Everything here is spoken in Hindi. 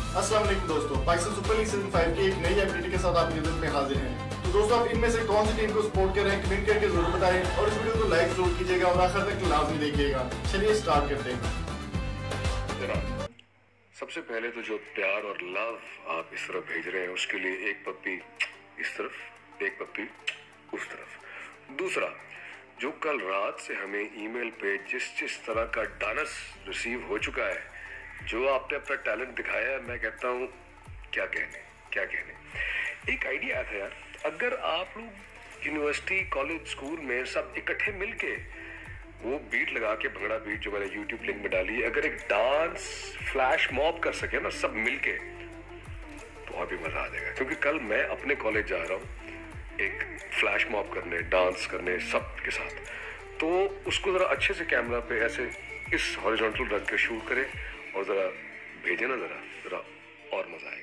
अस्सलाम वालेकुम दोस्तों, पाकिस्तान सुपर लीग सीजन 5 की एक नई अपडेट के साथ आपकी खिदमत में हाजिर हैं। तो दोस्तों, आप इनमें से कौन सी टीम को सपोर्ट कर रहे हैं कमेंट करके जरूर बताएं और इस वीडियो को लाइक जरूर कीजिएगा और आखिर तक लाजमी देखिएगा। चलिए स्टार्ट करते हैं। सबसे पहले तो जो प्यार और लव आप इस तरफ भेज रहे हैं उसके लिए एक पप्पी इस तरफ, एक पप्पी उस तरफ। दूसरा, जो कल रात से हमें ईमेल पे जिस तरह का डानस रिसीव हो चुका है, जो आपने अपना टैलेंट दिखाया है, मैं कहता हूँ क्या कहने। एक आइडिया आया था यार, अगर आप लोग यूनिवर्सिटी कॉलेज स्कूल में सब इकट्ठे मिलके वो बीट लगा के, भंगड़ा बीट जो मैंने यूट्यूब लिंक में डाली है, अगर एक डांस फ्लैश मॉब कर सके ना सब मिलके, तो और भी मजा आ जाएगा। क्योंकि कल मैं अपने कॉलेज जा रहा हूँ एक फ्लैश मॉब करने, डांस करने सब के साथ, तो उसको जरा अच्छे से कैमरा पे ऐसे इस हॉरिजॉन्टल रख के शूट करे और जरा भेजे ना, जरा और मजा आए।